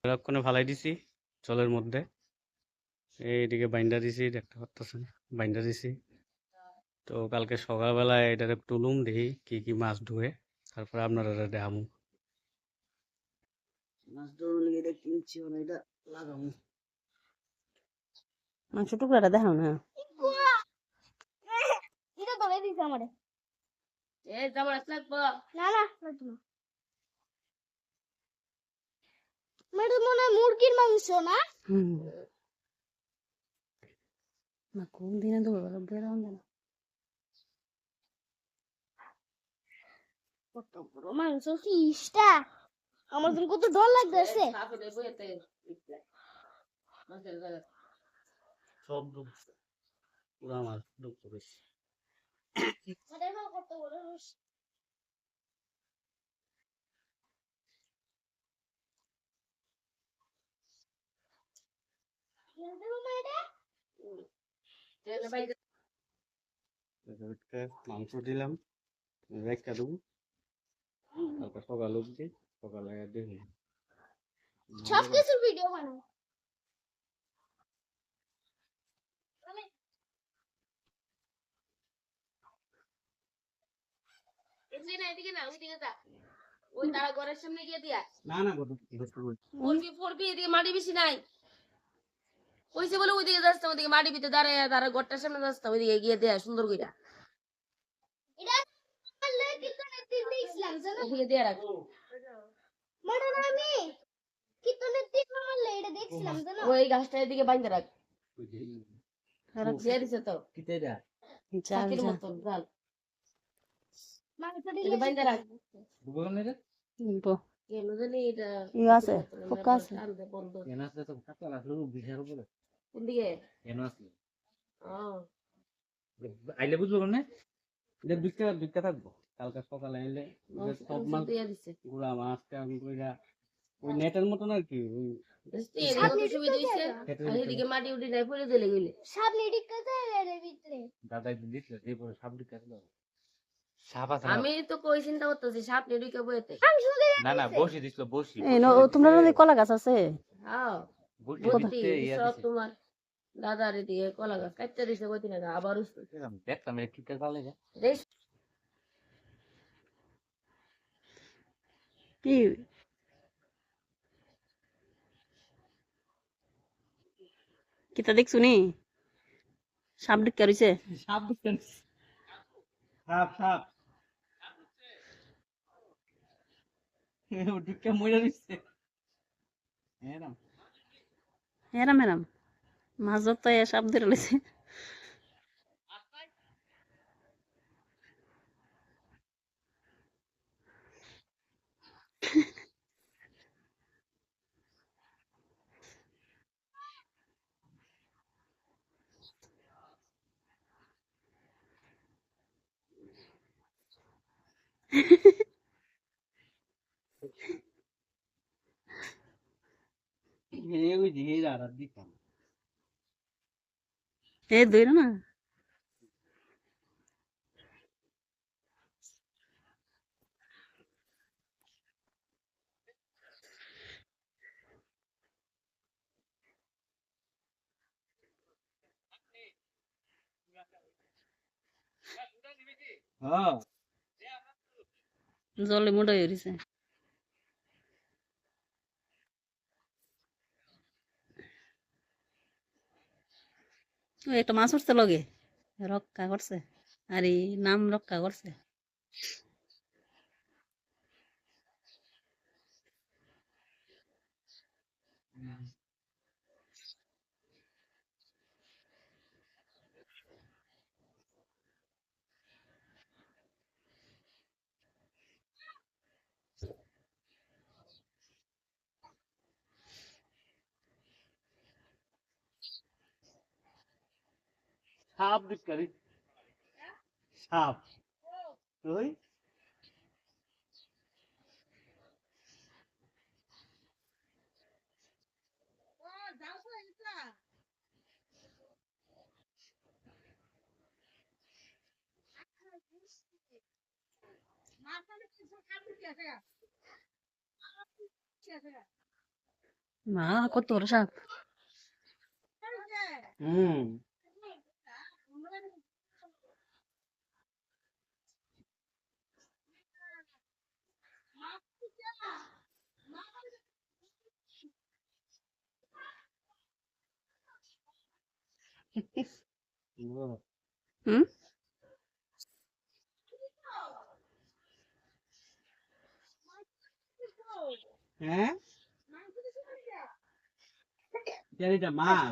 এরক্ষণে ফালাই দিছি জলের মধ্যে, এইদিকে বাইন্দা দিছি, দেখতে পারতেছেন বাইন্দা দিছি। তো কালকে সকালবেলায় এটারে তুলুম, দেখি কি কি মাছ ধুয়ে, তারপরে আপনারা দেখামু। মাছ ধরুন এটা কিনছি, এটা লাগামু। মাংস টুকরাটা দেখাও না। এটা ধরে দিছে আমারে। এই যাবার লাগবো না না লাগবে না। মেরে মনে হয় মুরগির মাংস না? না কোন দিনে দেবো বেরোন না। কত বড় মাংস ফিশটা, আমার জন্য কত ডর লাগতেছে। সব ডুবছে, পুরা মাছ ডুবছে বেশি। দেখো কত বড় রস। মাংস দিলাম, রেখা দেবো, তারপর সকাল অব্দি, সকালে দেখি সব কিছুর ভিডিও বানাও। এদিকে না এদিকে না ওইদিকে যা। ওই তারা ঘরের সামনে গিয়ে দিয়া। না না গত ফোরবি এদিকে মাটি বেশি নাই। কইছে বলে ওইদিকে যাচ্ছে, ওইদিকে মাটি ভিতরে দাঁড়ায় তারা ঘরটার সামনে যাচ্ছে, ওইদিকে গিয়ে দেয়া সুন্দর কইরা। এটা আল্লাহ কিন্তু নেতির ইসলাম জানো। ওইদিকে দেয়া রাখ। মনে না আমি কিন্তু নেতির মারলে এটা দেখছিলাম জানো। ওই গাছটা এদিকে বাইন্ধে রাখ। দিয়ে দিছে তো। কিতে যা চাকির মতন জাল। মাংস এদিকে দিলে বাইন্ধে রাখ। বুবন রে নিবো। কেন জানি এটা ই আছে পোকা আছে টানতে বন্ধ। এনাসে তো কাটা লাগলো বিশার উপরে। কোন দিকে? এনাসে ও আইলে বুঝবো না, এটা দুইটা থাকবো। কালকে সকালে আইলে সব মাছ দিয়ে দিছে। গুড়া মাছ আমি কইরা ওই নেটের মতন আর কি, ওই এদিকে সুবিধা হইছে। আর এদিকে মাটি উঠি নাই পড়ে দিলে গেলে। সামনে ঢিকা যায় এর ভিতরে। দাদাই দিছিল এই পরে সাপ ঢুকে আসলো। সাপ আছে আমি তো কই চিন্তা করতেছি সাপ নিয়ে ঢুকে বইতে। না না বসি দিছিল বসি। এই তোমরা নদী কলা গাছ আছে? হ্যাঁ বসি বসি দিতে সব তোমার দাদার এদিকে কলা গাছ কাটতে দিছে কই দিন আবার দেখতাম এটা ঠিক ভালো লাগে। কি কিতা দেখছু নি? সাপ ঢুকে রইছে। সাপ ঢুকে সাপ সাপ ঢুকে মরে দিচ্ছে। এরম হেরাম হেরাম মাছ ধরতে সাপ ধরে লইছে। ওই দিকে আর দিতাম এ ধইর না হ্যাঁ জলে মোটা হয়ে রইছে। ওই একটা মাছ উঠছে লগে, রক্ষা করছে। আর এই নাম রক্ষা করছে। সাপ ঢুকে সাপ তুই মা কত বড় সাপ। হুম। হুম হ্যাঁ এটা মাছ